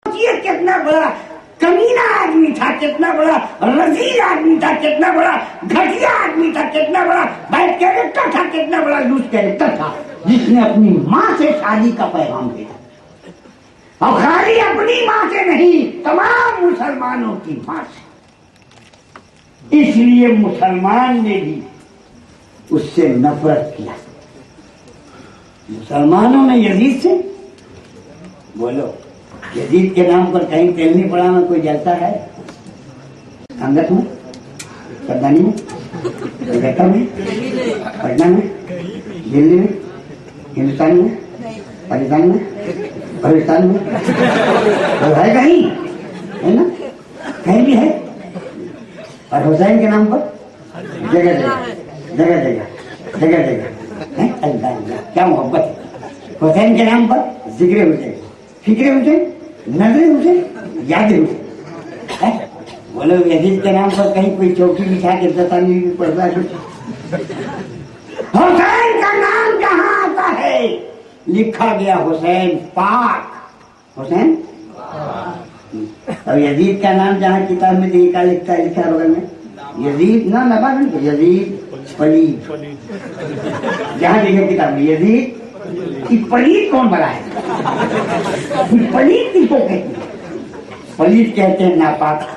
ये कितना बड़ा कमीना आदमी था, कितना बड़ा रजील आदमी था, कितना बड़ा घटिया आदमी था, कितना बड़ा बैड कैरेक्टर था, कितना बड़ा लूज कैरेक्टर था, जिसने अपनी माँ से शादी का पैगाम दिया। और खाली अपनी माँ से नहीं, तमाम मुसलमानों की माँ से। इसलिए मुसलमान ने भी उससे नफरत किया। मुसलमानों ने यजीद से, बोलो यजीद के नाम पर कहीं तेल नहीं पड़ा में कोई जलता है? अंगत में, सरदानी में, कलकत्ता में, पटना में, दिल्ली में, हिंदुस्तान में, पाकिस्तान में, पाकिस्तान में तो है कहीं, है ना? कहीं भी है। और हुसैन के नाम पर जगह जगह जगह जगह जगह जगह है। अल्लाह क्या मोहब्बत है हुसैन के नाम पर। जिक्र हुसैन, फिक्र हुसैन, नजर हुसैन, याद हुसैन। बोलो यजीद के नाम पर कहीं कोई चौकी बिछा के दतानी भी पढ़ता कुछ? हुसैन का नाम जहां आता है लिखा गया हुसैन पाक, हुसैन। और यजीद का नाम जहां किताब में देखा लिखता है, लिखा बगल में यजीद ना नबा नहीं, यजीद पलीद। जहां लिखे किताब में यजीद की पलीद कौन बना है? पलीद किसको कहते हैं? पलीद कहते हैं नापाक।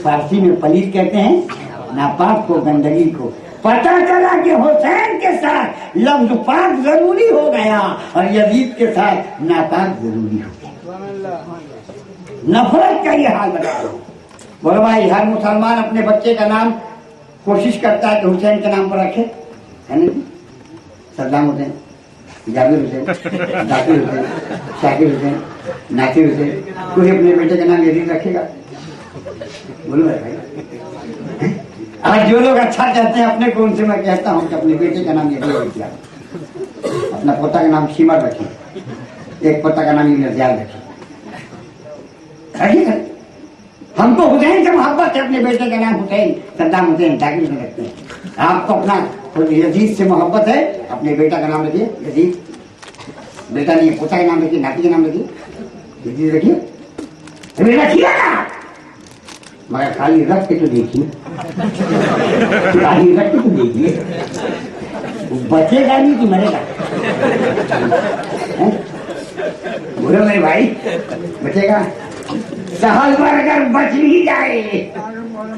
फारसी में पलीद कहते हैं नापाक को, गंदगी को। पता चला कि हुसैन के साथ लफ्ज पाक जरूरी हो गया और यजीद के साथ नापाक जरूरी हो गया। नफरत का ये हाल बता दो। बोलो भाई, हर मुसलमान अपने बच्चे का नाम कोशिश करता है कि हुसैन के नाम पर रखे, है ना? सद्दाम हुसैन, जाबिर हुसैन, जाकिर हुसैन, शाकिर हुसैन, नासिर हुसैन। कोई अपने बेटे का नाम यजीद रखेगा? बोलो भाई। आज जो लोग अच्छा कहते हैं अपने को, उनसे मैं कहता हूँ कि अपने बेटे का नाम यजीद रखिए, अपना पोता का नाम शीमर रखिए, एक पोता का नाम इब्न रखिए। हमको हुसैन से मोहब्बत है, अपने बेटे का नाम हुसैन, सद्दाम हुसैन, जाकिर हुसैन रखते हैं। आपको अपना यजीद से मोहब्बत है, अपने बेटा का नाम रखिए यजीद। बेटा नहीं, पोता का नाम रखिए, नाती का नाम रखिए, यजीद रखिए। रखिए ना, मगर खाली रख के तो देखिए, खाली रख के तो देखिए, बचेगा नहीं कि मरेगा? बोलो मेरे भाई, बचेगा? सहल पर अगर बच नहीं जाए,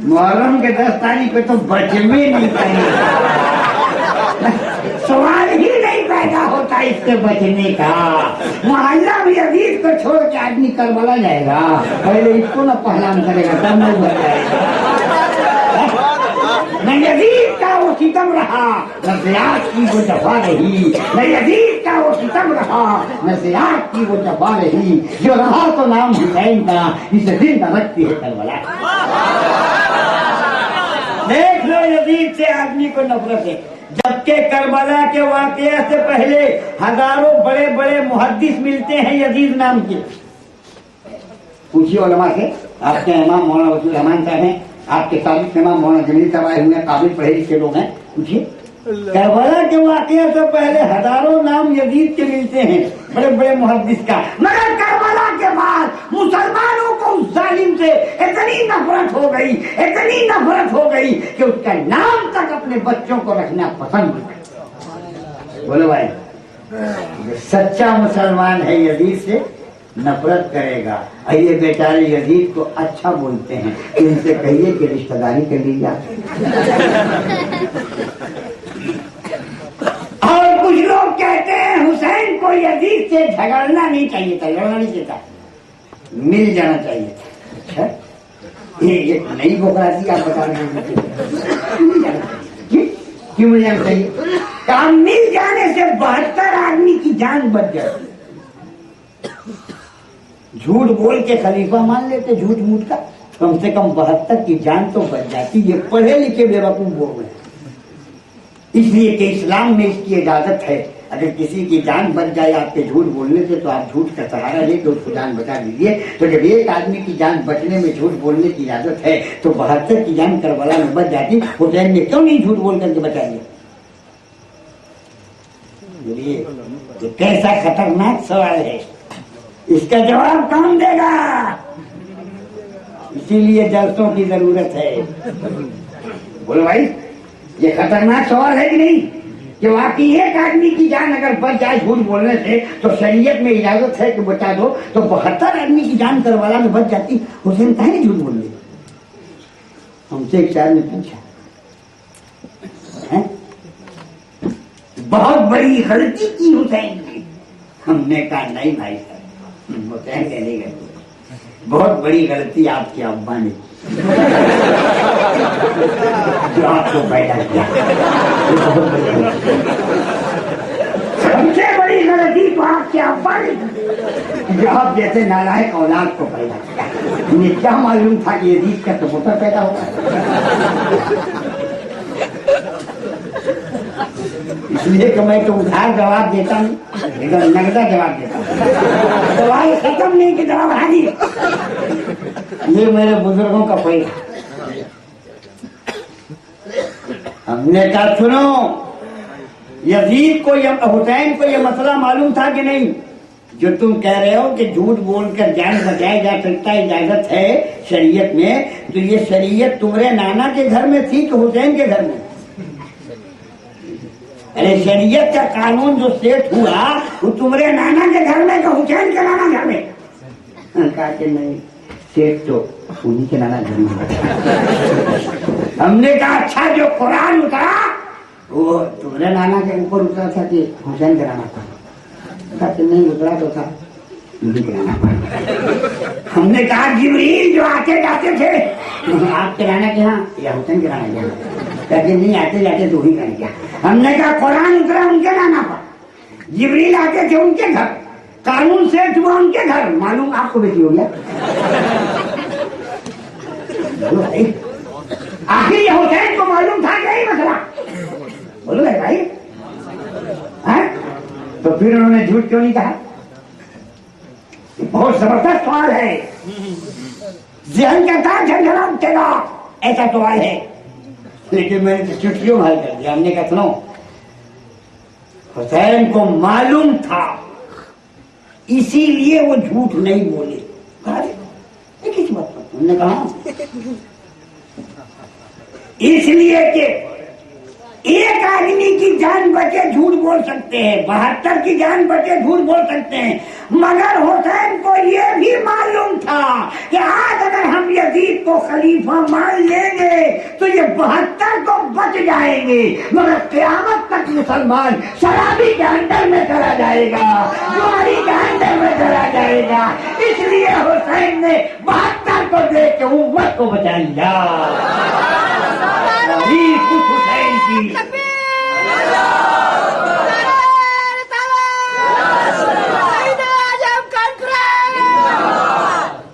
मुहर्रम के 10 तारीख को तो बच में नहीं पाएगा। सवाल ही नहीं पैदा होता इससे बचने का। मोहल्ला में यजीद को छोड़ के आदमी करबला जाएगा, पहले इसको ना पहलान करेगा तब नहीं बच जाएगा। न यजीद का वो सितम रहा, न ज़ियाद की वो जफा रही। न यजीद का वो सितम रहा, न ज़ियाद की वो जफा रही। जो रहा तो नाम हुसैन का, इसे जिंदा रखती है करबला। देख लो, यजीद से आदमी को नफरत है, जबकि करबला के वाकये से पहले हजारों बड़े बड़े मुहद्दिस मिलते हैं यजीद नाम के। पूछिए उलमा से, आपके इमाम मौलाना वसीउर रहमान साहब हैं, आपके साबिक इमाम मौलाना जमील साहब आए हुए हैं, काबिल पढ़े लिखे लोग हैं। पूछिए, करबला के वाकये से पहले हजारों नाम यजीद के मिलते हैं, बड़े बड़े मुहद्दिस का। मगर करबला के बाद मुसलमानों को उस जालिम से इतनी नफरत हो गई, इतनी नफरत हो गई कि उसका नाम तक अपने बच्चों को रखना पसंद नहीं। बोलो भाई, सच्चा मुसलमान है यजीद से नफरत करेगा। और ये बेचारे यजीद को अच्छा बोलते हैं, इनसे कहिए कि रिश्तेदारी कर लीजिए। और कुछ लोग कहते हैं हुसैन को यजीद से झगड़ना नहीं चाहिए था, लड़ना नहीं चाहिए था, मिल जाना चाहिए था। अच्छा, ये एक नई बोकराती आप बता रहे हैं, क्यों मिल जाना चाहिए? काम मिल जाने से 72 आदमी की जान बच जाए। झूठ बोल के खलीफा मान लेते, झूठ मूठ का, कम से कम 72 की जान तो बच जाती। ये पढ़े लिखे बेवकूफ बोल रहे हैं, इसलिए कि इस्लाम में इसकी इजाजत है। अगर किसी की जान बच जाए आपके झूठ बोलने से, तो आप झूठ का सहारा लेकर उसको जान बचा दीजिए। तो जब एक आदमी की जान बचने में झूठ बोलने की इजाजत है, तो 72 की जान करबला में बच जाती। हुसैन ने क्यों नहीं झूठ बोल करके बचा लिया? ये कैसा खतरनाक सवाल है। इसका जवाब कौन देगा? इसीलिए जलसों की जरूरत है। बोलो भाई, ये खतरनाक सवाल है कि नहीं कि वाकई एक आदमी की जान अगर बच जाए झूठ बोलने से तो शरीयत में इजाजत है कि बचा दो, तो 72 आदमी की जान करवाला में बच जाती। हुसैन काहे झूठ बोल रहे? हमसे एक शायर ने पूछा है? बहुत बड़ी गलती की हुसैन ने। हमने कहा नहीं भाई साहब, हुसैन कहने गए बहुत बड़ी गलती आपके अब्बा ने जो आपको पैदा किया। सबसे बड़ी गलती तो आपके अब्बा ने जो आप जैसे नालायक औलाद को पैदा किया। उन्हें क्या मालूम था कि यजीद का सपोर्टर पैदा होगा। इसलिए कि मैं तो उधार जवाब देता नहीं, लेकिन नगदा जवाब देता हूँ। सवाल खत्म नहीं कि जवाब हाजिर। ये मेरे बुजुर्गों का पैसा। हमने कहा सुनो, यजीद को या हुसैन को यह मसला मालूम था कि नहीं? जो तुम कह रहे हो कि झूठ बोलकर जान बचाया जा सकता है, इजाजत है शरीयत में, तो ये शरीयत तुम्हारे नाना के घर में थी कि हुसैन के घर में? अरे शरीयत का कानून जो सेट हुआ वो तुम्हारे नाना के घर में कि हुसैन के नाना घर में? कहा कि नहीं, सेट तो उन्हीं के नाना घर में। हमने कहा अच्छा, जो कुरान उतरा वो तुम्हारे नाना के ऊपर उतरा था कि हुसैन के नाना था? कहा कि नहीं, उतरा तो था उन्हीं के नाना पर। हमने कहा जिब्रील जो आते जाते थे आपके नाना के यहाँ या हुसैन के नाना के यहाँ? कहते नहीं, आते जाते तो ही कर गया। हमने कहा कुरान उतरा उनके नाना पर, जिब्रील आते थे उनके घर, कानून सेट हुआ उनके घर, मालूम आपको बेटी हो गया। आखिर ये हुसैन को मालूम था क्या ही मसला? बोलो भाई, है? तो फिर उन्होंने झूठ क्यों नहीं कहा? बहुत जबरदस्त सवाल है, जहन का तार झंझना उठेगा, ऐसा सवाल है। लेकिन मैंने तो चुटकियों हल कर दिया। हमने कहा सुनो, हुसैन को मालूम था इसीलिए वो झूठ नहीं बोले। किस बात पर? हमने कहा इसलिए कि एक आदमी की जान बचे झूठ बोल सकते हैं, 72 की जान बचे झूठ बोल सकते हैं, मगर हुसैन को यह भी मालूम था कि आज अगर हम यजीद को खलीफा मान लेंगे तो ये 72 तो बच जाएंगे, मगर क़यामत तक मुसलमान शराबी के अंदर में चला जाएगा, जुआरी के अंदर में चला जाएगा। इसलिए हुसैन ने 72 को देख के उम्मत को बचा लिया। हुसैन की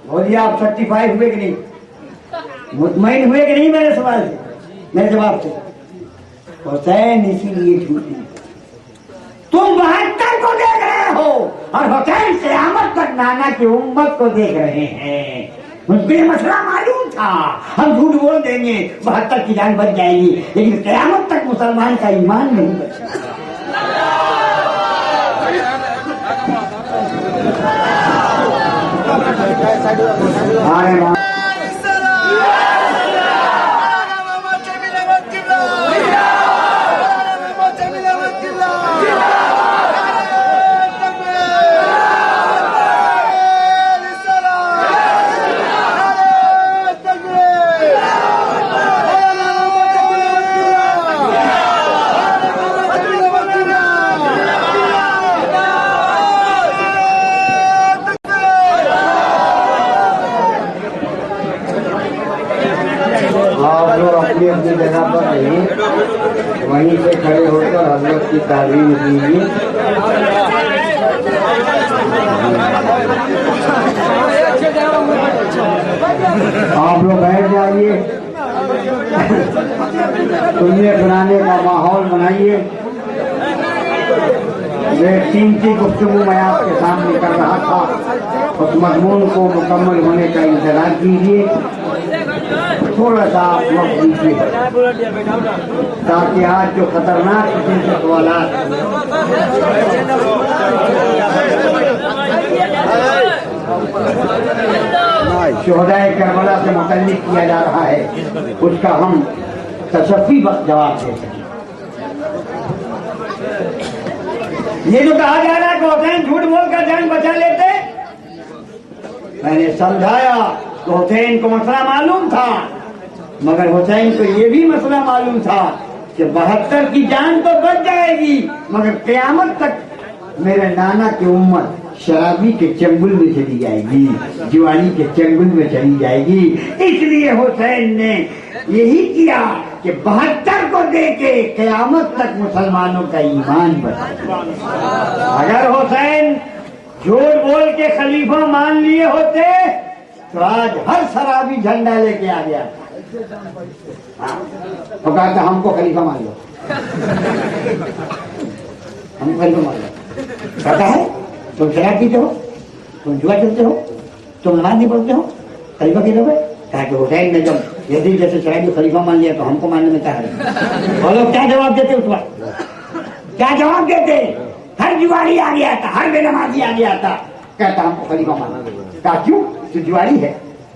बोलिए, आप सर्टिफाइड हुए कि नहीं? मुतमईन हुए कि नहीं मेरे सवाल से, मेरे जवाब से? हुसैन इसीलिए झूठ नहीं। तुम 72 को देख रहे हो और हुसैन क़यामत तक नाना की उम्मत को देख रहे हैं। उनको ये मसला मालूम था, हम झूठ बोल देंगे 72 की जान बच जाएगी, लेकिन क़यामत तक मुसलमान का ईमान नहीं बचेगा। अपनी जगह पर रही, वहीं से खड़े होकर हज़रत की ताज़ीम कीजिए। आप लोग बैठ जाइए, सुनने सुनाने का माहौल बनाइए। वे कीमती गुफ्तगू मैं आपके सामने कर रहा था, उस मज़मून को मुकम्मल होने का इंतज़ार कीजिए। थोड़ा सा आप वक्त दीजिए ताकि आज जो खतरनाक किस्म के सवाल शोहदाए करबला से मुतल्लिक किया जा रहा है, उसका हम तशफ़ी जवाब दे सकें। ये जो कहा जा रहा है कि हुसैन झूठ बोलकर जान बचा लेते, मैंने समझाया कि हुसैन को मसला मालूम था, मगर हुसैन को ये भी मसला मालूम था कि 72 की जान तो बच जाएगी, मगर क़यामत तक मेरे नाना की उम्मत शराबी के चंगुल में चली जाएगी, जुआनी के चंगुल में चली जाएगी। इसलिए हुसैन ने यही किया कि 72 को देके क़यामत तक मुसलमानों का ईमान बचा। अगर हुसैन झूठ बोल के खलीफा मान लिए होते तो आज हर शराबी झंडा लेके आ गया। तो कहा था हमको खलीफा मान लो, हम खलीफा मान लो। कहता है तुम शराब पीते हो, तुम जुआ खेलते हो, तुम नमाज नहीं पढ़ते हो, खलीफा के लोग। कहा कि हुसैन ने जब यजीद जैसे शराबी खलीफा मान लिया तो हमको मानने में क्या है? और लोग क्या जवाब देते उस वक्त? क्या जवाब देते? हर जुआरी आ गया था, हर बेनमाजी आ गया था, कहता हमको खलीफा माना। कहा क्यों? तू जुआरी है,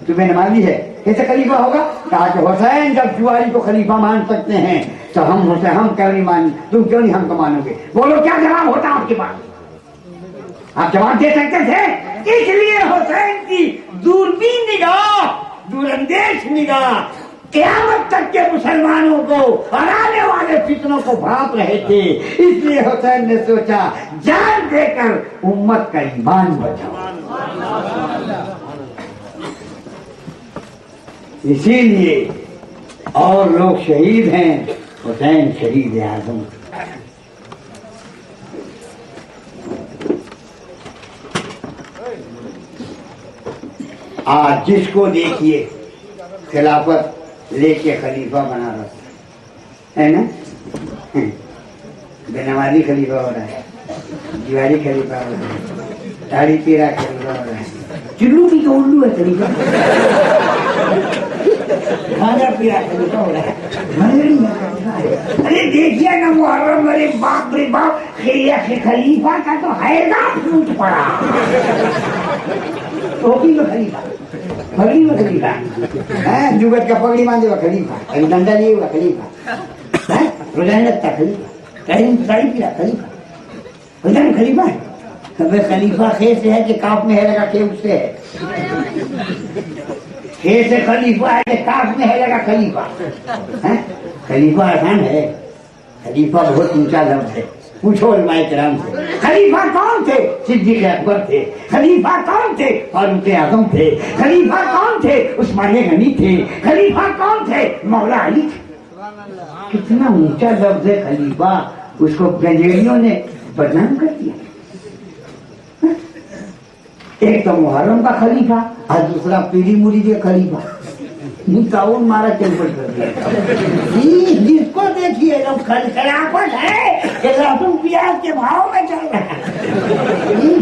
तू बेनमाजी है, कैसे खलीफा होगा? कहा कि हुसैन जब जुआरी को खलीफा मान सकते हैं तो हम क्यों नहीं मान, तुम क्यों नहीं हमको मानोगे? बोलो क्या जवाब होता आपके पास? आप जवाब दे सकते थे। इसलिए हुसैन की दूरबीन निगाह, दूरंदेश निगाह क़यामत तक के मुसलमानों को और आने वाले फितनों को भांप रहे थे। इसलिए हुसैन ने सोचा जान देकर उम्मत का ईमान बचाओ। इसीलिए और लोग शहीद हैं, हुसैन शहीद आज़म। आज जिसको देखिए खिलाफत लेके खलीफा बना रहा है ना, बेनमाजी खलीफा हो रहा है, जुआरी खलीफा हो रहा है, दाढ़ी पीरा खलीफा हो रहा है, चुल्लू की तो उल्लू है खलीफा, खाजा पीरा खलीफा हो रहा है। अरे देखिए ना मुहर्रम, अरे बाप रे बाप, खलीफा का तो हैजा फूट पड़ा। टोपी में खलीफा, पगड़ी में खलीफा, जुगत का पगड़ी बांधे हुआ खलीफा, कहीं डंडा लिए हुआ खलीफा, रोजाना लगता खलीफा, कहीं साड़ी पीरा खलीफा, रोजाना खलीफा है। अबे खलीफा खे से है कि काफ में है लगा के उससे है? खे से खलीफा है कि काफ में है लगा खलीफा? खलीफा आसान है, खलीफा बहुत ऊंचा लफ्ज है। पूछो उलमाए किराम से, खलीफा कौन थे? सिद्दीक़ अकबर थे। खलीफा कौन थे? फारूक आज़म थे। खलीफा कौन थे? उस्मान गनी थे। खलीफा कौन थे? मौला अली थे। कितना ऊंचा लफ्ज है खलीफा, उसको गंजेड़ियों ने बदनाम कर दिया। एक तो मुहर्रम का खलीफा और दूसरा पीली मुरीद का खलीफा, निकाउन मारा टेम्पल कर दिया। जिसको देखिए लोग खिलाफत है कि लहसुन प्याज के भाव में चल रहा है।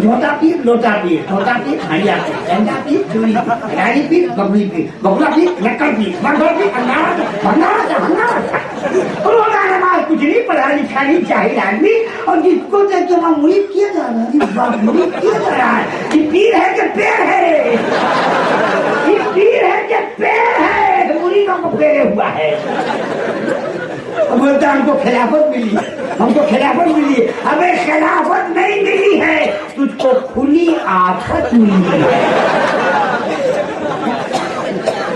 झोटा पीर, लोटा पीर, छोटा पीर, हंडिया पीर, डंडा पीर, चूड़ी पीर, गाड़ी पीर, बबली पीर, बबला पीर, लक्कड़ पीर, बंदर पीर, अंगारा रोजा नमाज कुछ नहीं, पढ़ा लिखा नहीं चाहिए आदमी। और जिसको देखे वहाँ मुरीद किया जा रहा है, मुरीद किया जा रहा है कि पीर है कि पेड़ है, पीर है कि पेड़ है, मुरीदों को पेरे हुआ है। बोलता हमको खिलाफत मिली, हमको खिलाफत मिली। अबे खिलाफत नहीं मिली है, तुझको खुली आफत मिली है।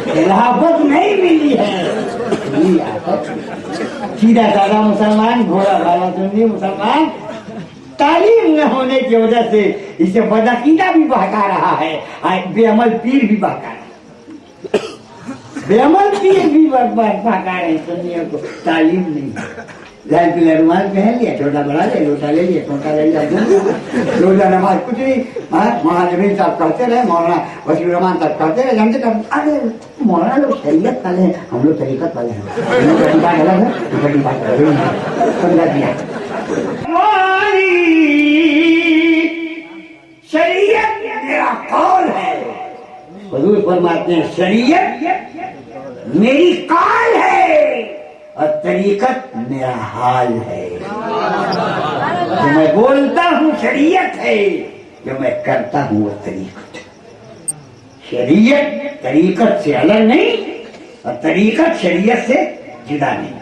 खिलाफत नहीं मिली है, खुली आफत। सीधा साधा मुसलमान, घोड़ा भाला सुन्नी मुसलमान, तालीम न होने की वजह से इसे बदअकीदा भी बहका रहा है, बेअमल पीर भी बहका रहा है। बेअमल पीर भी बहका रहे सुन्नियों को, तालीम नहीं। लाल पीला रुमाल पहन लिया, छोटा बड़ा ले, लोटा ले लिया, छोटा ले लिया, रोजा नमाज कुछ नहीं। मौलाना जमीन साहब करते रहे, मौलाना वसीम रहमान साहब करते रहे, जानते कर। अरे मौलाना लोग शरीयत वाले हैं, हम लोग तरीकत वाले हैं, बात अलग है, बड़ी बात अलग है। समझा दिया? शरीयत मेरा कौल है, हुजूर फरमाते हैं शरीयत मेरी काल है और तरीकत मेरा हाल है। जो मैं बोलता हूँ शरीयत है, जो मैं करता हूँ वो तरीकत। शरीयत तरीकत से अलग नहीं और तरीकत शरीयत से जुदा नहीं।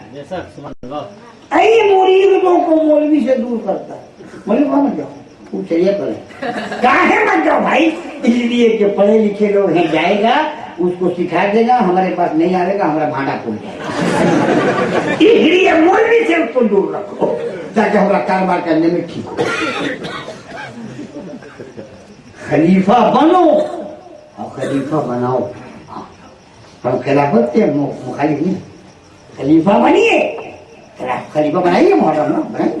ऐ मुरीदों को मौलवी से दूर करता है। मौलवी कहाँ मत जाओ, वो शरीयत पर है। काहे मत जाओ भाई? इसलिए कि पढ़े लिखे लोग हैं, जाएगा उसको सिखा देगा, हमारे पास नहीं आएगा, हमारा भांडा फूल जाएगा। इसलिए मौलवी से उसको दूर रखो ताकि हमारा कारोबार करने में ठीक हो। खलीफा बनो और खलीफा बनाओ। हम खिलाफत के मुखालिफ नहीं, खलीफा बनिए, खलीफा बनाइए, मोहर्रम ना बनाइए,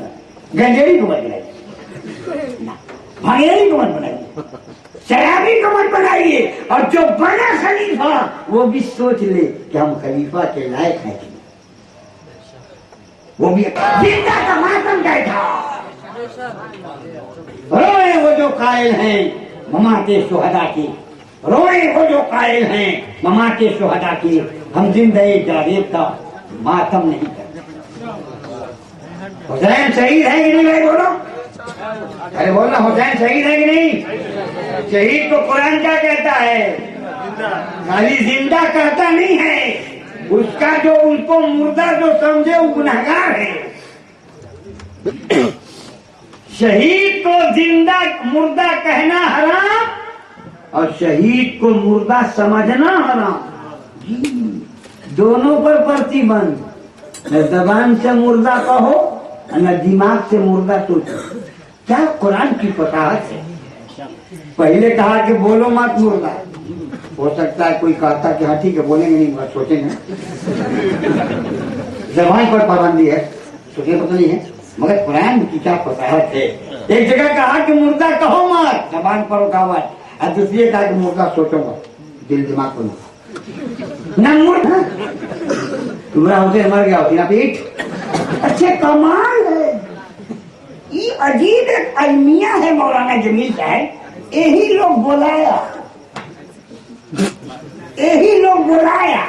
गंजेरी को मत बनाइए, भांगेरी को मत बनाइए, शराबी को मत बनाइए। और जो बना खलीफा वो भी सोच ले कि हम खलीफा के लायक हैं, वो भी जिंदा का मातम बैठा। रोए वो जो कायल हैं ममाते शुहदा की, रोए वो जो कायल हैं ममाते शुहदा की, हम जिंदे जावेद का मातम नहीं करते। हुसैन शहीद है कि नहीं भाई? बोलो, अरे बोलना, हुसैन शहीद है कि नहीं? शहीद को कुरान क्या कहता है? खाली जिंदा कहता नहीं है, उसका जो उनको मुर्दा जो समझे वो गुनहगार है। शहीद को जिंदा मुर्दा कहना हराम और शहीद को मुर्दा समझना हराम। दोनों पर प्रतिबंध, न जबान से मुर्दा कहो न दिमाग से मुर्दा सोचो। क्या कुरान की फताहत है। पहले कहा कि बोलो मत मुर्दा, हो सकता है कोई कहता कि हाँ ठीक है बोलेंगे नहीं, बस सोचेंगे। जबान पर पाबंदी है, सोचने पता नहीं है, मगर कुरान की क्या फताहत है। एक जगह कहा कि मुर्दा कहो मत, जबान पर रुकावट, और दूसरी कहा कि मुर्दा सोचो मत, दिल दिमाग को ना मुर्दा। तुम्हारा होते मर गया होती ना पीठ। अच्छे कमाल है, ये अजीब एक अलमिया है मौलाना जमील साहब। यही लोग बुलाया, यही लोग बुलाया,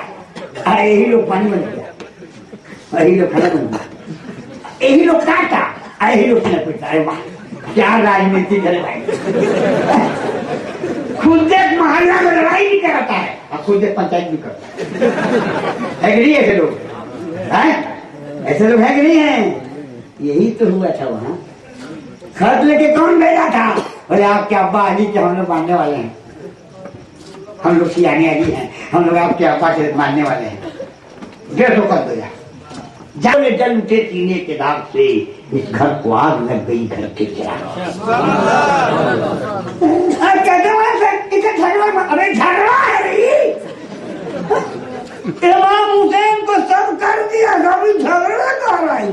यही लोग पानी बन गया, यही लोग खाना बन गया, यही लोग काटा, यही लोग पिटा। अरे वाह, क्या राजनीति करे भाई। खुद एक मोहल्ला में लड़ाई भी कराता है और खुद एक पंचायत भी करता है कि नहीं? ऐसे लोग हैं, ऐसे लोग हैं कि नहीं है? यही तो हुआ था वहां। खत लेके कौन भेजा था? बोले आपके अब्बा अली के हम लोग मानने वाले हैं, हम लोग सियानी अली हैं, हम लोग आपके अब्बा के मानने वाले हैं, डेढ़ कर दो जाने जल उठे सीने के दाग से, इस घर को आग लग गई घर के चिराग। अरे झगड़ा है, इमाम हुसैन को सब कर दिया, कभी झगड़ा कर रहा है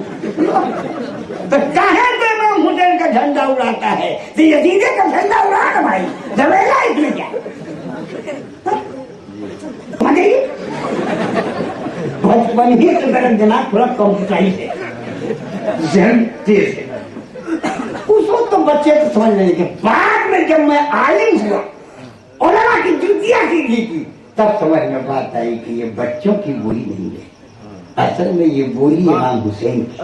तो काहे तो इमाम हुसैन का झंडा उड़ाता है? तो यजीदे का झंडा उड़ाना भाई, झमेला इसमें क्या? बचपन ही से मेरा दिमाग थोड़ा कंप्यूटराइज है, जहन तेज है। उस वक्त तो बच्चे को समझ नहीं के, बाद में जब मैं आलिम हुआ, उलमा की जुतियां सीखी की, तब समझ में बात आई कि ये बच्चों की बोली नहीं है, असल में ये बोली इमाम हुसैन की,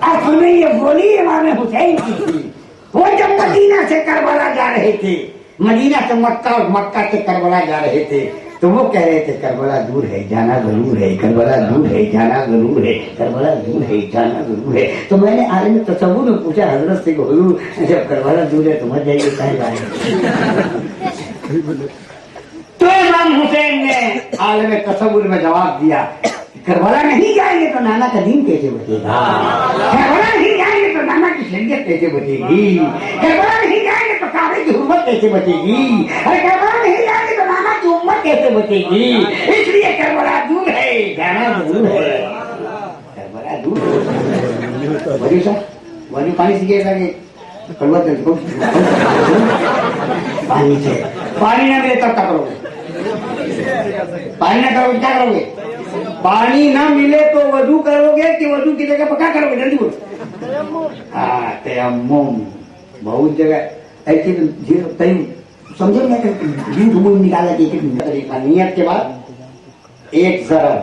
असल में ये बोली इमाम हुसैन की थी। वो जब मदीना से करबला जा रहे थे, मदीना से मक्का और मक्का से करबला जा रहे थे, तो वो कह रहे थे करबला दूर है जाना जरूर है, करबला दूर है जाना जरूर है, करबला दूर है जाना जरूर है। तो मैंने आलिम तसव्वुर में पूछा हजरत से, हुजूर जब करबला दूर है तो मत जाइए, कहीं जाए? तो इमाम हुसैन ने आलिम तसव्वुर में जवाब दिया, करबला नहीं जाएंगे तो नाना का दीन कैसे बचेगा, करबला नहीं जाएंगे तो नाना की शरीयत कैसे बचेगी, करबला नहीं जाएंगे तो काबे की हुर्मत कैसे बचेगी, करबला नहीं जाएंगे तो नाना की उम्मत कैसे बचेगी। इसलिए करबला दूर है जाना जरूर है, करबला दूर है। वही साहब वही पानी से क्या लगे, पानी से पानी ना मिले तब क्या करोगे? पानी ना करोगे क्या करोगे? पानी ना मिले तो वजू करोगे कि वजू की जगह पका करोगे? जल्दी बोलो। हाँ, तयम्मुम बहुत जगह ऐसी समझो ना, झूठ मूठ निकाला कि तरीका। नियत के बाद एक जरब,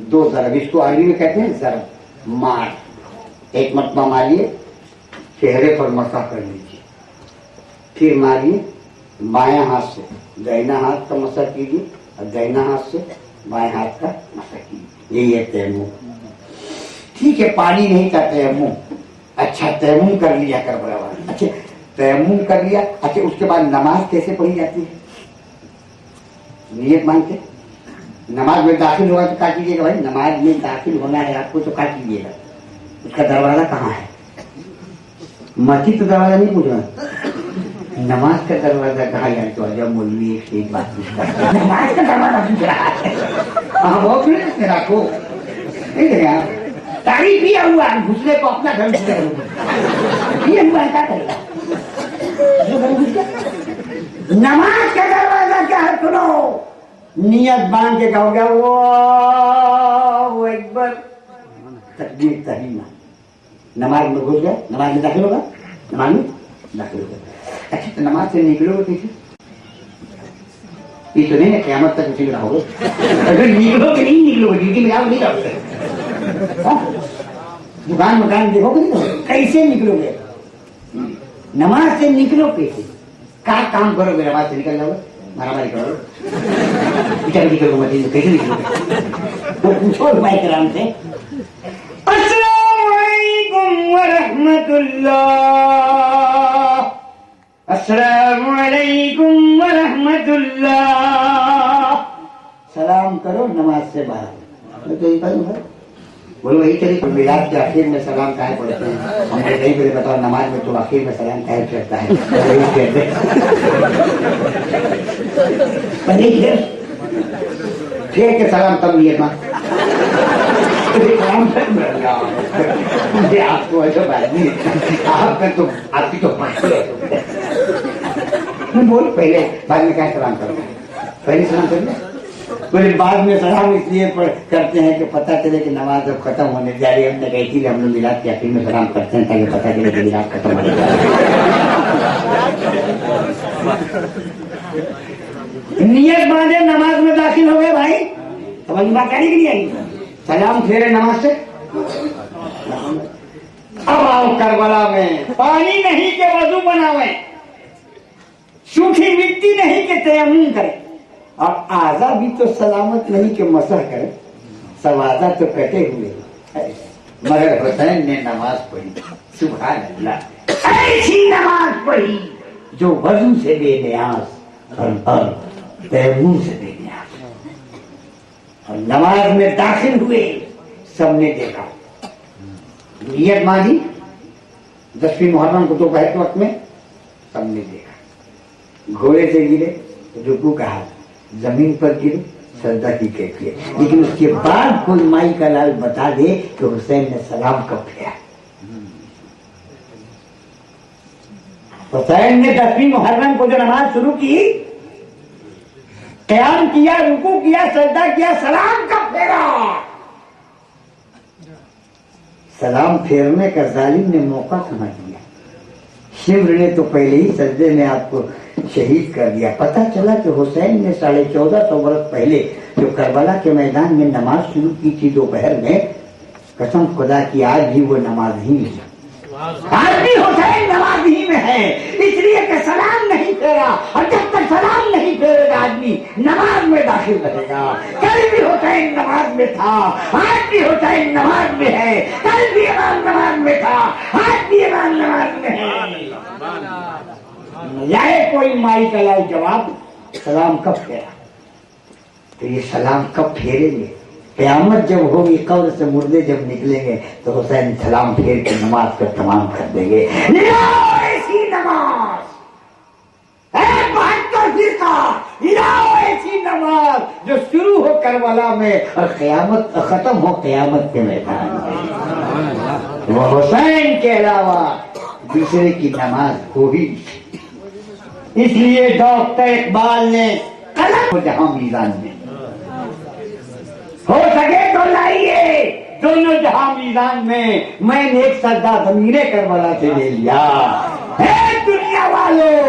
दो जरब, इसको अरबी में कहते हैं जरब, मार। एक मरतबा मारिए, चेहरे पर मसा कर लीजिए, फिर मारिए, बाएं हाथ से दाहिना हाथ का मसा कीजिए और दाहिना हाथ से बाएं हाथ का मसा कीजिए। यही है तैमूम। ठीक है, पानी नहीं का तैमूम। अच्छा, तैमूम कर लिया करबला वाले। अच्छा, तैमूम कर लिया। अच्छा, उसके बाद नमाज कैसे पढ़ी जाती है? नियत मानते नमाज में दाखिल होगा तो क्या कीजिएगा भाई? नमाज में दाखिल होना है आपको तो क्या कीजिएगा? उसका दरवाजा कहाँ है? मस्जिद तो दरवाजा नहीं पूछ रहा, नमाज का दरवाजा कहाँ है? तो जब मौलवी एक बात पूछता है, नमाज का दरवाजा पूछ रहा है। हाँ, वो भी रखो तारीफ किया हुआ घुसने को अपना घर ये हुआ क्या करेगा? नमाज का दरवाजा क्या है? सुनो, नियत बांध के कहोगे वो अकबर तकबीर तहरीमा, नमाज में घुस गए, नमाज में दाखिल होगा, नमाज में दाखिल होगा। अच्छा, तो नमाज से निकलोगे कैसे? ये तो नहीं ना क़यामत तक उसी में रहोगे। अगर निकलोगे नहीं निकलोगे, ड्यूटी में जाओगे नहीं जाओगे, दुकान मकान देखोगे नहीं, कैसे निकलोगे? नमाज से निकलो कैसे? क्या काम करोगे? नमाज से निकल जाओगे, मारामारी करोगे, विचार भी करोगे, मत कैसे निकलोगे? वो पूछो भाई कराम से। अस्सलाम वालेकुम व रहमतुल्लाह, अस्सलाम वालेकुम व रहमतुल्लाह। सलाम करो नमाज से बाहर। तो ये करूँ बोलो वही तरीके मिलाद के आखिर में सलाम काहे पढ़ते हैं? हमने नहीं बोले बताओ नमाज में तो आखिर में सलाम काहे करता है? ठीक है, सलाम तब लिए ना आपको अच्छा बात नहीं, आपका तो आपकी तो बोल पहले बाद में क्या सलाम करो? पहले सलाम कर लो, बोले बाद में सलाम इसलिए करते हैं कि पता चले कि नमाज अब खत्म होने जा रही है। हमने कही थी हम लोग मिलाद के आखिर में सलाम करते हैं ताकि पता चले कि मिलाद खत्म होने जा रही है। नियत बांधे, नमाज में दाखिल हो गए भाई, समझ में बात आई कि नहीं आई? सलाम फेरे नमाज से। अब आओ करबला में, पानी नहीं के वजू बनावे, सूखी मिट्टी नहीं के तयम्मुम करे, और आजा भी तो सलामत नहीं के मसह करे, सब आजा तो कटे हुए। मगर हुसैन ने नमाज पढ़ी, सुभान अल्लाह, ऐसी नमाज पढ़ी जो वजू से बेनियाज और तयम्मुम से बेनियाज। और नमाज में दाखिल हुए, सबने देखा, नियत मानी 10वीं मुहर्रम को दोपहर के वक्त में, सबने देखा। घोड़े से गिरे, रुकू कहा, जमीन पर गिरे, सजदा की कैफियत। लेकिन उसके बाद कोई माई का लाल बता दे कि हुसैन ने सलाम कब किया। हुसैन ने 10वीं मुहर्रम को जो नमाज शुरू की, क़याम किया, रुकू किया, सजदा किया, सलाम कब फेरा? सलाम फेरने का जालिम ने मौका समझ लिया। शिमर ने तो पहले ही सजदे में आपको शहीद कर दिया। पता चला कि हुसैन ने 1450 बरस पहले जो करबला के मैदान में नमाज शुरू की थी दोपहर में, कसम खुदा की आज भी वो नमाज ही में, आज भी हुसैन नमाज ही में है। इसलिए कि सलाम नहीं फेरा, और जब तक सलाम नहीं फेरेगा आदमी नमाज में दाखिल रहेगा। कल भी हुसैन नमाज में था, आज भी हुसैन नमाज में है, कल भी इमाम नमाज में था, आज भी इमाम नमाज में है। लाए कोई माई का लाए जवाब, सलाम कब फेरा? तो ये सलाम कब फेरेंगे? क़यामत जब होगी, कब्र से मुर्दे जब निकलेंगे तो हुसैन सलाम फेर के नमाज को तमाम कर देंगे। ऐसी नमाज, 72 फिरका, ऐसी नमाज जो शुरू हो करबला में और क़यामत खत्म हो क़यामत के मैदान में। वो हुसैन के अलावा दूसरे की नमाज हो ही। इसलिए डॉक्टर इकबाल ने कलम जहां मीज़ान में हो सके तो लाइए दोनों जहां मीज़ान में, मैंने एक सजदा ज़मीरे करबला से ले लिया। है दुनिया वालों,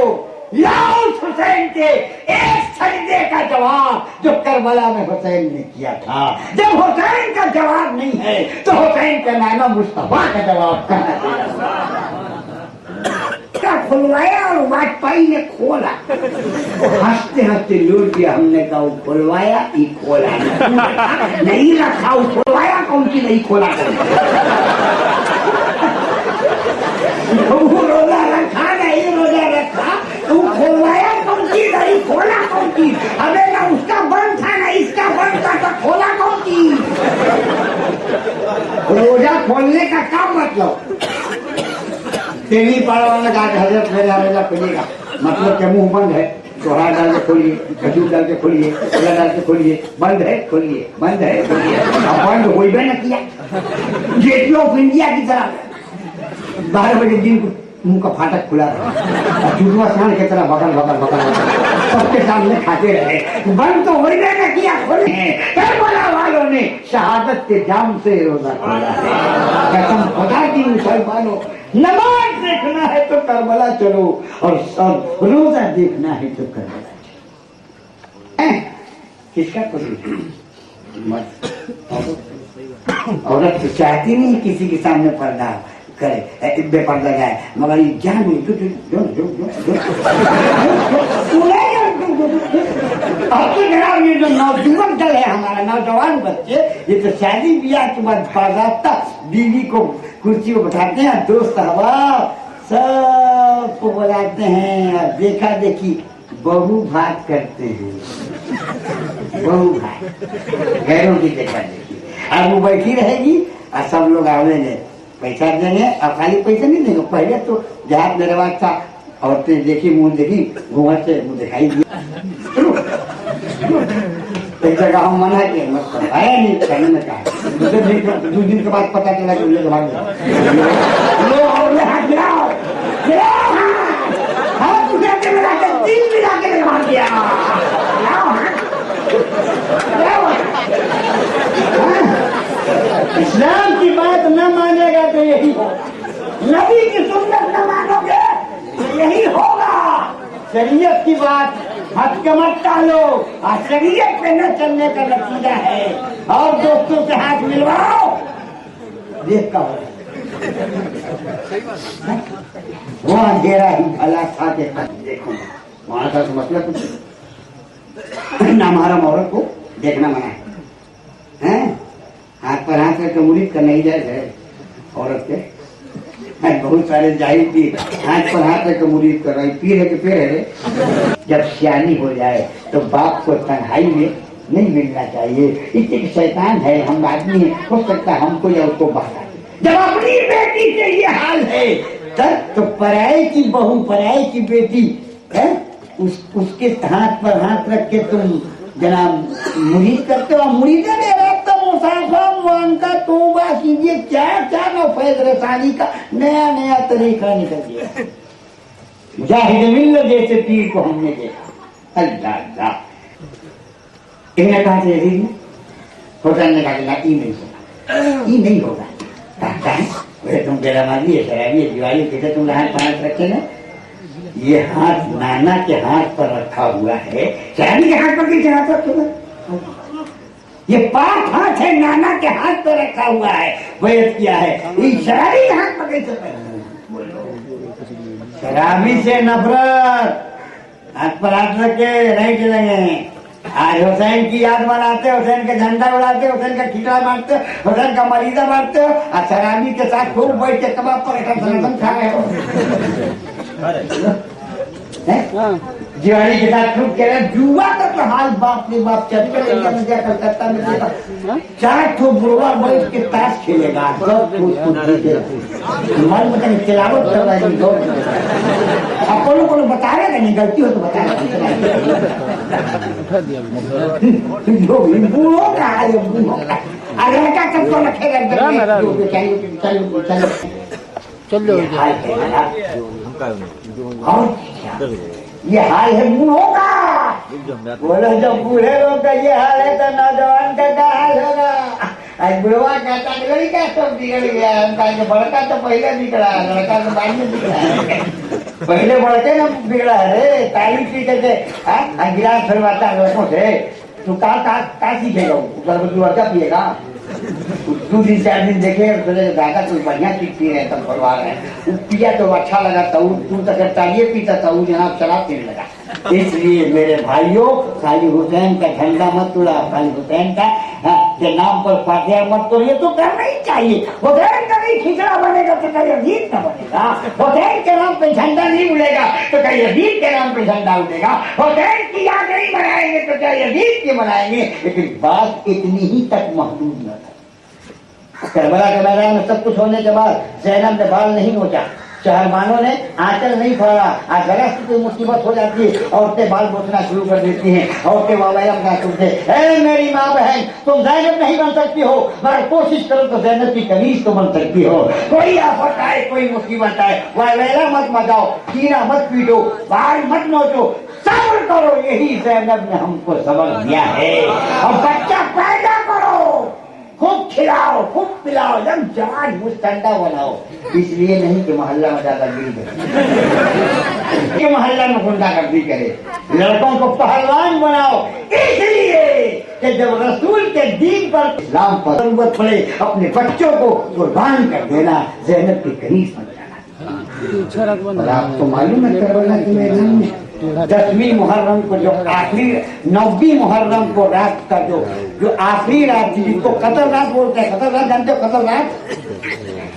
लाओ हुसैन के एक सजदे का जवाब जो करबला में हुसैन ने किया था। जब हुसैन का जवाब नहीं है तो हुसैन का नाना मुस्तफा का जवाब कहां? खुलवाया और वाजपेयी ने खोला। हंसते हंसते लूट दिया। हमने कहा वो खुलवाया ही खोला नहीं रखा, वो खुलवाया कौन सी नहीं खोला वो रोजा रखा नहीं रोजा रखा, तू खुलवाया कौन सी नहीं खोला कौन सी? हमें ना उसका बंद था ना इसका बंद था, तो खोला कौन सी? रोजा खोलने का क्या मतलब? तेरी पाड़ा ने कहा हजरत मेरा रोजा खुलेगा, मतलब क्या मुंह बंद है तो हाथ डाल के खोलिए, खजूर डाल के खोलिए, केला डाल के खोलिए, बंद है खोलिए, बंद है खोलिए। अब बंद हो गया ना किया गेट ऑफ इंडिया की तरह 12 बजे दिन को मुंह का फाटक खुला रहा, चुटवा सांड की तरह भगल भगल भगल सबके सामने खाते रहे। बंद तो हो गया ना किया खोले करबला वालों ने शहादत के जाम से रोजा खोला है। कसम खुदा की मुसलमानों, नमाज देखना है तो करबला चलो और सब रोजा देखना है तो करबला चलो। किसका कसूर? औरत तो चाहती नहीं किसी के सामने पर्दा करे, बेपर्दा जाए, मगर ये जान अब तो जनाब ये जो नौजवान दल है हमारा, नौजवान बच्चे, ये तो शादी ब्याह के बाद बाज़ाब्ता बीवी को कुर्सी को बैठाते हैं, दोस्त अहबाब सबको बुलाते हैं और देखा देखी बहू भाग करते हैं। बहू भाग गैरों की देखा देखी, अब वो बैठी रहेगी और सब लोग आवेंगे पैसा देंगे। अब खाली पैसा नहीं देंगे, पहले तो जहाँ मेरे बात था औरतें देखी मुंह देखी घूंघट से मुंह दिखाई दिया। एक जगह हम मना किए मत करो, आया नहीं कहने में कहा। दो दिन के बाद पता चला कि उन्हें भाग इस्लाम की बात न मानेगा तो यही होगा, नबी की सुन्नत न मानोगे तो यही होगा। शरीयत की बात हद के मत डालो और शरीयत पे न चलने का नतीजा है। और दोस्तों से हाथ मिलवाओ, देख का वो अंधेरा ही भला था के देखो वहां का मसला कुछ नामहरम औरत को देखना मना है। हाथ पर हाथ रख मुरीद करना ही जायज है औरत के। बहुत सारे जाहिल भी हाथ पर हाथ रख मुरीद कर रही, पीर है कि पेड़ है। जब सियानी हो जाए तो बाप को तन्हाई में नहीं मिलना चाहिए। इतने शैतान है, हम आदमी है, हो सकता है हमको या उसको बहका। जब अपनी बेटी के ये हाल है तब तो पराये की बहू पराये की बेटी है उसके हाथ पर हाथ रख के तुम जनाब मुरीद करते हो। मुरीद का तोबा कीजिए, क्या क्या ना फैज रसानी का नया नया तरीका निकल गया। मुजाहिद मिल्लत जैसे पीर को हमने देखा। अल्लाह अल्लाह इन्हें कहा था यजीद ने, होटल ने कहा ये नहीं होगा, ये नहीं होगा। कहता है वैसे तुम बेरा मारी है, शराबी है, दिवाली कैसे तुम हाथ पांच रखे ना, ये हाथ नाना के हाथ पर रखा हुआ है। शराबी के हाथ पर कैसे हाथ रखोगे? ये पाक हाथ है, नाना के हाथ पर रखा हुआ है, वैद किया है। ये शराबी के हाथ पर कैसे? शराबी से नफरत, हाथ पर हाथ रख के नहीं चलेंगे। आज हुसैन की याद मनाते, हुसैन का झंडा उड़ाते, हुसैन का खिचड़ा मारते, हुसैन का मरीजा मारते हो, और शराबी के साथ खूब बैठ के कबाब पर खा रहे हो। दिवाली के साथ खूब कह रहे जुआ का तो हाल बाप रे बाप। चंडीगढ़ एरिया में जाकर कलकत्ता में देखा 4 ठो बुढ़वा बैठ के ताश खेलेगा, मन बता तिलावत कर रहा है। अपन को बता रहे नहीं, गलती हो तो बता बूढ़ों का हाल है, बूढ़ों का। अगर क्या सबको रखेगा चलो ये हाल है बूढ़ों का। बोलो जब बूढ़े लोग का ये हाल है तो नौजवान का क्या हाल होगा? आज बुढ़वा कहता लड़का तो बिगड़ गया, बड़का तो पहले बिगड़ा, लड़का तो बाद में बिगड़ा है। पहले बड़के ना बिगड़ा है, ताली पी करके गिलास फिरवाता लड़कों से। तू का सीखेगा? क्या पिएगा? 2 दिन 4 दिन देखे और सोचे दादा कोई बढ़िया चीज पी रहे तब भरवा रहे हैं, पिया तो अच्छा लगा, तू तो करता ये पीता था, जनाब शराब पीने लगा। इसलिए मेरे भाइयों, खाली हुसैन का झंडा मत उड़ा, खाली हुसैन का के नाम पर फातिहा मत तोड़िए, तो करना ही चाहिए। हुसैन का नहीं खिचड़ा बनेगा तो कहीं यजीद का बनेगा, हुसैन के नाम पे झंडा नहीं उड़ेगा तो कहीं यजीद के नाम पे झंडा उड़ेगा, हुसैन की याद नहीं मनाएंगे तो क्या यजीद की मनाएंगे। लेकिन बात इतनी ही तक महदूद न था। करबला के मैदान में सब कुछ होने के बाद ज़ैनब ने बाल नहीं नोचा, शहरबानों ने आंचल नहीं फाड़ा, आज जरा सी कोई मुसीबत हो जाती है औरतें बाल बोचना शुरू कर देती हैं, औरतें वावैलम का सुनते, ए मेरी माँ बहन तुम ज़ैनब नहीं बन सकती हो, मगर कोशिश करो तो ज़ैनब की कमीज तो बन सकती हो। कोई आफत आए, कोई मुसीबत आए, वावैला मत मचाओ, कीड़ा मत पीटो, बाल मत नोचो, सब्र करो, यही ज़ैनब ने हमको सबक दिया है। और बच्चा पैदा करो, खूब खिलाओ, खूब पिलाओ, जब जवान मुस्तंडा बनाओ। इसलिए नहीं कि मोहल्ला में ज्यादा गिरी करे, कि मोहल्ला में गुंडागर्दी करे, लड़कों को पहलवान बनाओ। इसलिए कि जब रसूल के दीन पर, इस्लाम पर जरूरत पड़े अपने बच्चों को कुर्बान कर देना, ज़ैनब की कनीज बन जाना। और आपको मालूम है करबला के मैदान में 10वीं मुहर्रम को जो आखिरी 9वीं मुहर्रम को रात का जो आखिरी रात थी, जिसको कतल रात बोलते हैं, कतल रात जानते हो?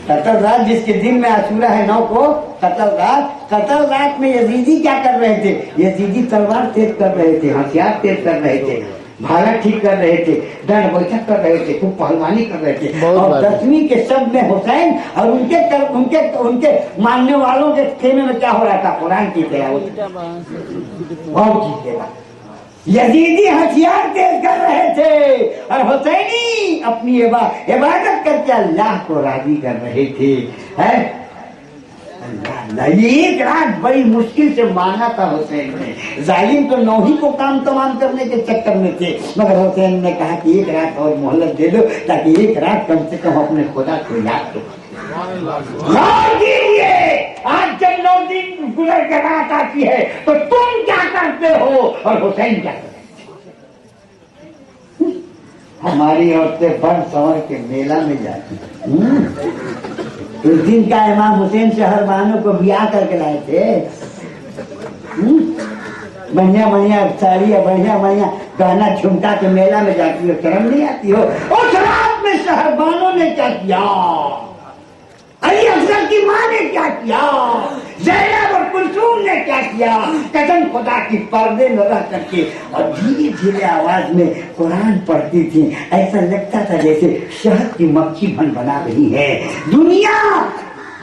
कतल रात जिसके दिन में आशूरा है 9 को कतल रात में यजीदी क्या कर रहे थे? यजीदी तलवार तेज कर रहे थे, हथियार तेज कर रहे थे, भाला ठीक कर रहे थे, दंड बैठक कर रहे थे, खूब पहलवानी कर रहे थे। और 10वीं के शब्द में हुसैन और उनके मानने वालों के खेमे में क्या हो रहा था? कुरान की तिलावत और चीजेगा। यजीदी हथियार तेज कर रहे थे और हुसैनी अपनी इबादत करके अल्लाह को राजी कर रहे थे। है एक रात बड़ी मुश्किल से माना था हुसैन ने। जालिम तो 9 ही को काम तमाम करने के चक्कर में थे, मगर हुसैन ने कहा कि एक रात और मोहलत दे दो, ताकि एक रात कम से कम अपने खुदा को याद तो आज जब 9 दिन गुजर के रात आती है तो तुम क्या करते हो और हुसैन क्या करते? हमारी औरतें बन संवर के मेला में जाती। उस दिन का इमाम हुसैन शहरबानों को ब्याह करके लाए थे। बढ़िया बढ़िया साड़ियाँ, बढ़िया बढ़िया गहना झुमका के मेला में जाती हो, शर्म नहीं आती हो? उस रात में शहरबानों ने क्या किया? अली अफजल की माँ ने क्या किया? ज़ैनब और कुलसूम ने क्या किया? कसम खुदा की पर्दे में रह करके और धीरे धीरे आवाज में कुरान पढ़ती थी। ऐसा लगता था जैसे शहद की मक्खी बना रही है। दुनिया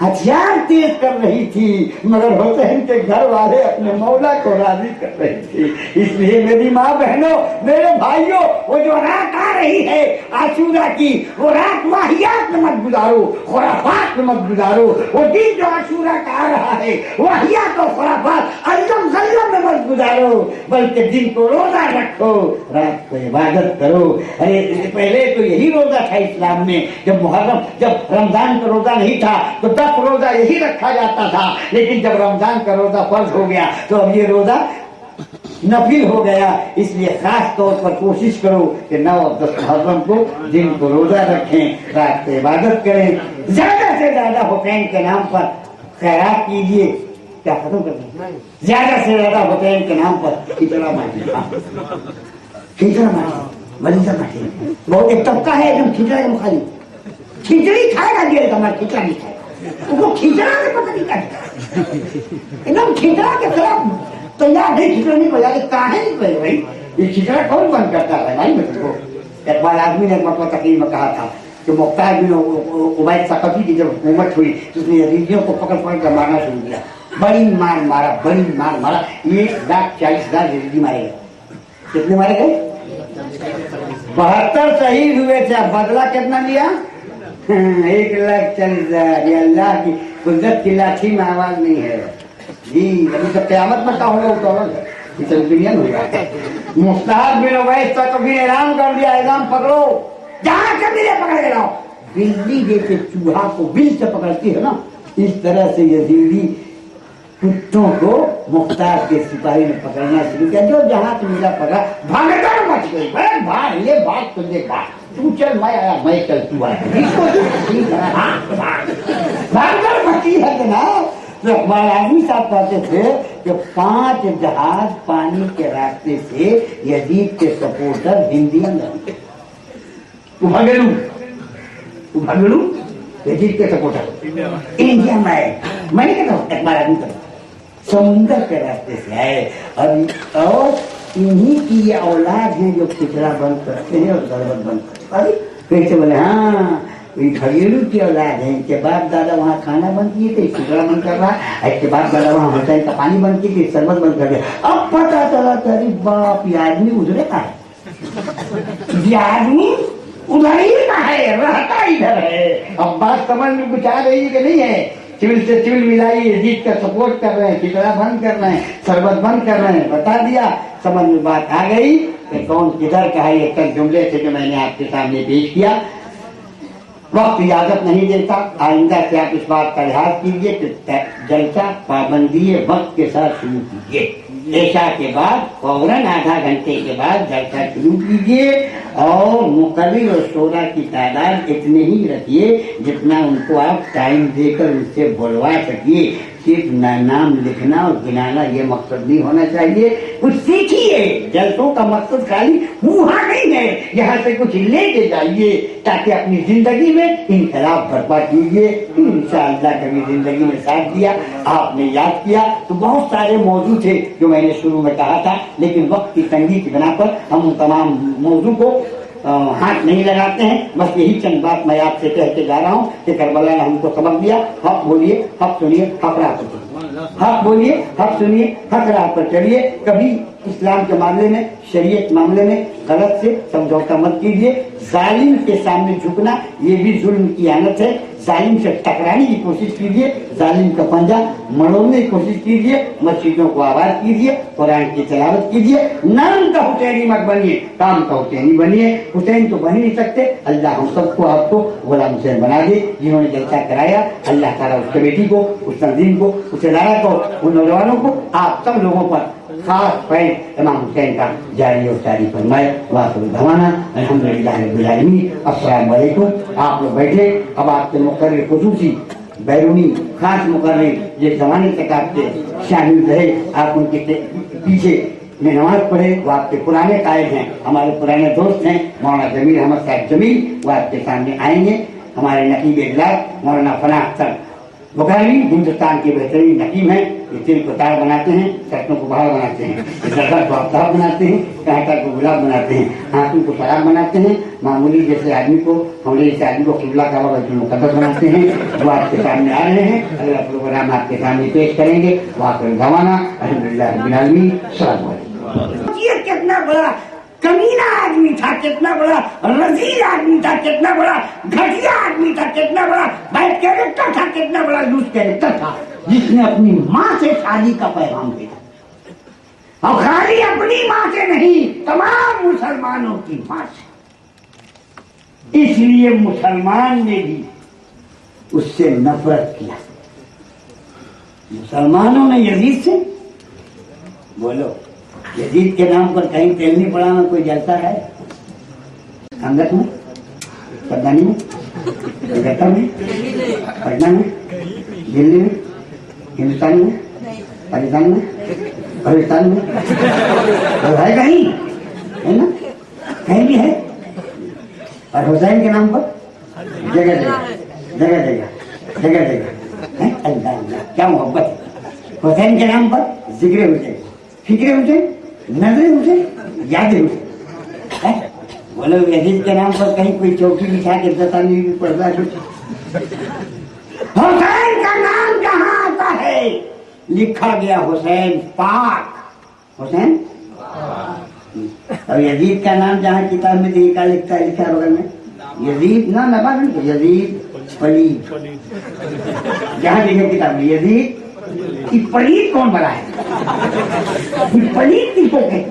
हथियार तेज कर रही थी, मगर हुसैन के घर वाले अपने मौला को राजी कर रहे थे। इसलिए मेरी माँ बहनों, मेरे भाइयों, वो जो रात आ रही है आशूरा की, वो रात वाहियात में मत गुजारो, खुराफात में मत गुजारो। वो दिन जो आशूरा का आ रहा है, वाहियात और खुराफात अल्लम गल्लम में मत गुजारो, बल्कि दिन को रोजा रखो, रात को इबादत करो। अरे पहले तो यही रोजा था इस्लाम में। जब रमजान का रोजा नहीं था तो 10 रोजा यही रखा जाता था, लेकिन जब रमजान का रोजा फर्ज हो गया तो अब ये रोजा नफिल हो गया। इसलिए खास तौर पर कोशिश करो कि 9 और 10 मुहर्रम को दिन को रोजा रखें, रात को इबादत करें, ज्यादा से ज्यादा हुसैन के नाम पर खैरात कीजिए। क्या खत्म कर दें? ज्यादा से ज्यादा हुसैन के नाम पर खिचड़ा बांटिए, मरीजा बांटिए। बहुत एक तबका है एकदम खिचड़ा के मुखालिफ, खिचड़ी खाएगा दिया हमारा, खिचड़ा नहीं खाएगा। वो खिचड़ा के पता नहीं क्या एकदम खिचड़ा के खिलाफ तैयार नहीं, खिचड़ा नहीं बजा के काहे नहीं बजे भाई? ये खिचड़ा कौन बंद करता है भाई? मुझको एक बार आदमी ने तकरीर में कहा था कि मुख्तार बिन उबैद सक़फ़ी की जब हुकूमत हुई तो उसने यजीदियों को पकड़ कर मारना शुरू किया। बड़ी मार मारा 1,40,000 यजीदी मारे गए। कितने मारे गए? 72 शहीद हुए थे। बदला कितना लिया? 1,40,000। अल्लाह की कुदरत की लाठी में आवाज नहीं है जी। अभी तो क़यामत में का होगा तो इसे दुनिया में होगा। मुख्तार बिन उबैद सक़फ़ी ने ऐलान कर दिया, ऐलान पकड़ो, जहां से मिले पकड़ के लाओ। बिल्ली जैसे चूहा को बिल से पकड़ती है ना, इस तरह से यजीदी कुत्तों को मुख्तार के सिपाही ने पकड़ना शुरू किया। जो जहां से मिला पकड़ा, भागदौड़ मच गई, भाग ले भाग, तो देखा तू चल मैं आया, मैं चल तू आया, भाग कर मची है ना। तो महाराजी साहब कहते थे कि 5 जहाज पानी के रास्ते से यजीद के सपोर्टर हिंदिया लगे। तू भगलू यजीद के सपोर्टर इंडिया में आए, मैं नहीं कहता हूँ, एक बार आदमी कहता समुंदर के रास्ते से आए, और इन्हीं की ये औलाद है जो खिचड़ा बंद करते हैं और शरबत बंद करते हैं। फिर से बोले हाँ घरेलू की औलाद है, इनके बाप दादा वहाँ खाना बंद किए थे, खिचड़ा बंद कर रहा है, इसके बाप दादा वहाँ हुसैन का पानी बंद किए थे, शरबत बंद कर दिया। अब पता चला अरे बाप ये आदमी उधरे का है, ये आदमी उधर ही का है, रहता इधर है। अब बात समझ में कुछ आ रही है कि नहीं है? चिविल से चिविल मिलाई, यजीद का सपोर्ट कर रहे हैं, खिचड़ा बंद कर रहे हैं, शरबत बंद कर रहे हैं, बता दिया, समझ में बात आ गई कि कौन किधर का है। एक जुमले से जो मैंने आपके सामने पेश किया, वक्त इजाजत नहीं देता, आइंदा से आप इस बात का लिहाज कीजिए कि जलसा पाबंदी वक्त के साथ शुरू कीजिए। ऐशा के बाद फौरन आधा घंटे के बाद जलसा शुरू कीजिए, और मुकर्रिर और शोरा की तादाद इतने ही रखिए जितना उनको आप टाइम देकर उनसे बुलवा सकिए। सिर्फ नाम लिखना और गिनाना ये मकसद नहीं होना चाहिए, कुछ सीखिए। जलसों का मकसद खाली वहाँ नहीं है, यहाँ से कुछ लेके जाइए ताकि अपनी जिंदगी में इनकलाब बर्पा कीजिए। इंशाअल्लाह कभी जिंदगी में साथ दिया, आपने याद किया तो बहुत सारे मौजू थे जो मैंने शुरू में कहा था, लेकिन वक्त की तंगी की बिना पर हम उन तमाम मौजू को हाथ नहीं लगाते हैं। बस यही चंद बात मैं आपसे कह के जा रहा हूँ कि करबला ने हमको सबक दिया। हक बोलिए, हक सुनिए, हक राह पर चलिए, हक बोलिए, हक सुनिए, हक राह पर चलिए। कभी इस्लाम के मामले में, शरीयत मामले में गलत से समझौता मत कीजिए। जालिम के सामने झुकना ये भी जुल्म की आदत है। जालिम से टकराने की कोशिश कीजिए, जालिम का पंजा मरोड़ने की कोशिश कीजिए, मस्जिदों को आबाद कीजिए, कुरान की तिलावत कीजिए। नाम का हुसैनी मत बनिए, काम का हुसैनी बनिए। हुसैन तो बन ही नहीं सकते, अल्लाह हम सबको आपको गुलाम हुसैन बना दे। जिन्होंने जलसा कराया, अल्लाह ताला उस कमेटी को, उस तंजीम को, उस इदारा को, उन नौजवानों को, आप सब लोगों पर खास फैन इमाम हुसैन का जारी और सारी फरमाए। वाक़िअ दवाना अल्हम्दुलिल्लाह रब्बिल आलमीन। अस्सलाम वालेकुम। आप लोग बैठे, अब आपके मुक़र्रिर खुसूसी बैरूनी खास मुक़र्रिर ये जमाने तक आपके शामिल रहे, आप उनके पीछे में नमाज पढ़े। वो आपके पुराने कायद हैं, हमारे पुराने दोस्त हैं। मौलाना जमील अहमद साहब जमील वो आपके सामने आएंगे। हमारे नकीब इजलास मौलाना फना अख्तर बुखारी हिंदुस्तान के बेहतरीन नकीम है। ये तिल को तार बनाते हैं, सटनों को बहार बनाते हैं, जगह को आफ्ताब बनाते हैं, कहता को गुलाब बनाते हैं, आंखों को शराब बनाते हैं। मामूली जैसे आदमी को, हमने जैसे आदमी को किबला का मुकद्दस बनाते हैं। वो आपके सामने आ रहे हैं, अगला प्रोग्राम आपके सामने पेश करेंगे। वाक़िअ दवाना अल्हम्दुलिल्लाह रब्बिल आलमीन। अस्सलाम वालेकुम। ये कितना बड़ा कमीना आदमी था, कितना बड़ा रजील आदमी था, कितना बड़ा घटिया आदमी था, कितना बड़ा बैड कैरेक्टर था, कितना बड़ा लूज कैरेक्टर था, जिसने अपनी माँ से शादी का पैगाम दिया। और खाली अपनी माँ से नहीं, तमाम मुसलमानों की माँ से। इसलिए मुसलमान ने भी उससे नफरत किया। मुसलमानों ने यजीद से, बोलो यजीद के नाम पर कहीं तेल नहीं पड़ा में कोई जलता है? अंगत में, पदानी में, कलकत्ता में, पटना में, दिल्ली में, हिंदुस्तान में, पाकिस्तान में, पाकिस्तान में और है कहीं, है ना? कहीं भी है। और हुसैन के नाम पर जगह जगह जगह जगह जगह जगह है। अल्लाह अल्लाह क्या मोहब्बत। हुसैन के नाम पर जिक्र हुसैन, फिक्र हुसैन, नजर हुसैन, याद हुसैन। बोलो यजीद के नाम पर कहीं कोई चौकी बिछा के दतानी भी पड़ रहा है कुछ? हुसैन का नाम कहाँ आता है? लिखा गया हुसैन पाक, हुसैन। और यजीद का नाम जहाँ किताब में देखा लिखता है, लिखा बगल में यजीद ना नबा नहीं, यजीद पलीद। जहाँ देखा किताब में यजीद कि पलीद कौन बना है? पलीद किसको कहते हैं?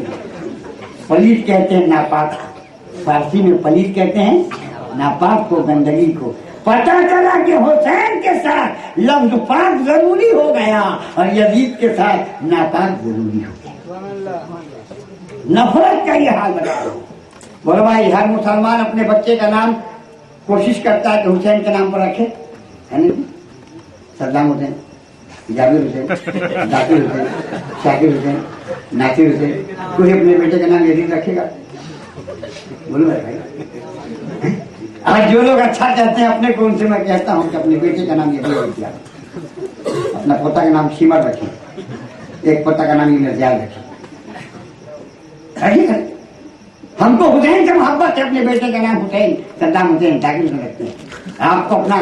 पलीद कहते हैं नापाक। फारसी में पलीद कहते हैं नापाक को, गंदगी को। पता चला कि हुसैन के साथ लफ्ज पाक जरूरी हो गया और यजीद के साथ नापाक जरूरी हो गया। नफरत का ये हाल बता रहा हूं। बोलो भाई, हर मुसलमान अपने बच्चे का नाम कोशिश करता है कि हुसैन के नाम पर रखे, है नहीं? सद्दाम हुसैन, जाबिर हुसैन, जाकिर हुसैन, शाकिर हुसैन, नासिर हुसैन, कोई अपने बेटे का नाम यजीद रखेगा? बोलो भाई। आज जो लोग अच्छा कहते हैं अपने को, उनसे मैं कहता हूं कि अपने बेटे का नाम यजीद रख दिया, अपना पोता का नाम शीमर रखें, एक पोता का नाम इमरजाल रखें। हमको हुसैन से मोहब्बत है, अपने बेटे का नाम हुसैन, सद्दाम हुसैन, जाकिर हुसैन रखते हैं। आपको अपना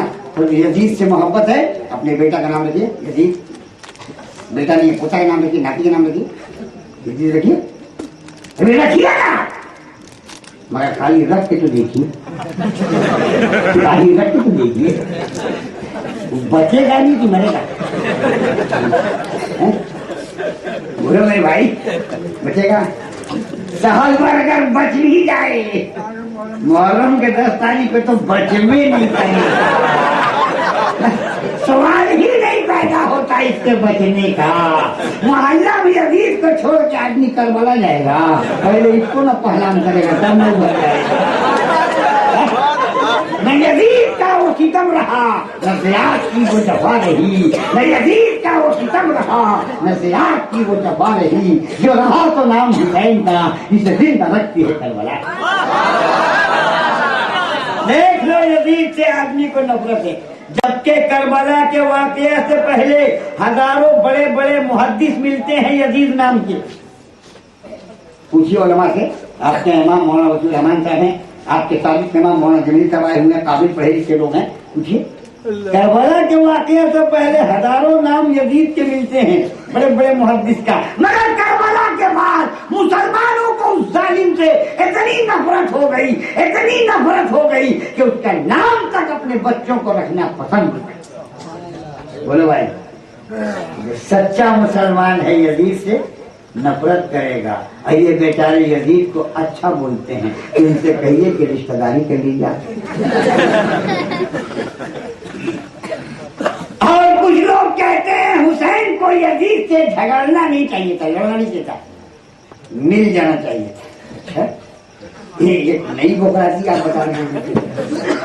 यजीद से मोहब्बत है, अपने बेटा का नाम रखिए यजीद। बेटा नहीं, पोता का नाम रखिए, नाती का नाम रखिए, यजीद रखिए, रखिए ना, मगर खाली रख के तो देखिए, खाली रख के तो देखिए, बचेगा नहीं कि मरेगा? बोलो मेरे भाई, बचेगा? सहल पर अगर बच नहीं जाए, मुहर्रम के 10 तारीख को तो बच में नहीं पाएगा। सवाल ही नहीं पैदा होता इससे बचने का। मोहल्ला में यजीद को छोड़ के आदमी करबला जाएगा, पहले इसको न पहलान करेगा तब नहीं बच जाएगा। न यजीद का वो सितम रहा, न ज़ियाद की वो जफा रही, न यजीद का वो सितम रहा, न ज़ियाद की वो जफा रही, जो रहा तो नाम हुसैन का, इसे जिंदा रखती है करबला। देख लो, यजीद से आदमी को नफरत है, जबकि करबला के वाक़ये से पहले हजारों बड़े बड़े मुहद्दिस मिलते हैं यजीद नाम के। पूछिए उलमा से, आपके इमाम मौलाना वकील रहमान साहब हैं, आपके साबिक इमाम मौलाना जमील साहब आए हुए हैं, काबिल पढ़े लिखे लोग हैं, पूछिए। करबला के वाक़ये से पहले हजारों नाम यजीद के मिलते हैं, बड़े बड़े मुहद्दिस का, मगर करबला के बाद मुसलमानों को उस जालिम से इतनी नफरत हो गई, इतनी नफरत हो गई कि उसका नाम तक अपने बच्चों को रखना पसंद नहीं। बोलो भाई, सच्चा मुसलमान है यजीद से नफरत करेगा। और ये बेचारे यजीद को अच्छा बोलते हैं, इनसे कहिए कि रिश्तेदारी कर लीजिए। और कुछ लोग कहते हैं हुसैन को यजीद से झगड़ना नहीं चाहिए था, लड़ना नहीं चाहिए था, मिल जाना चाहिए था। अच्छा, ये नई बोकराती आप बता रहे हैं।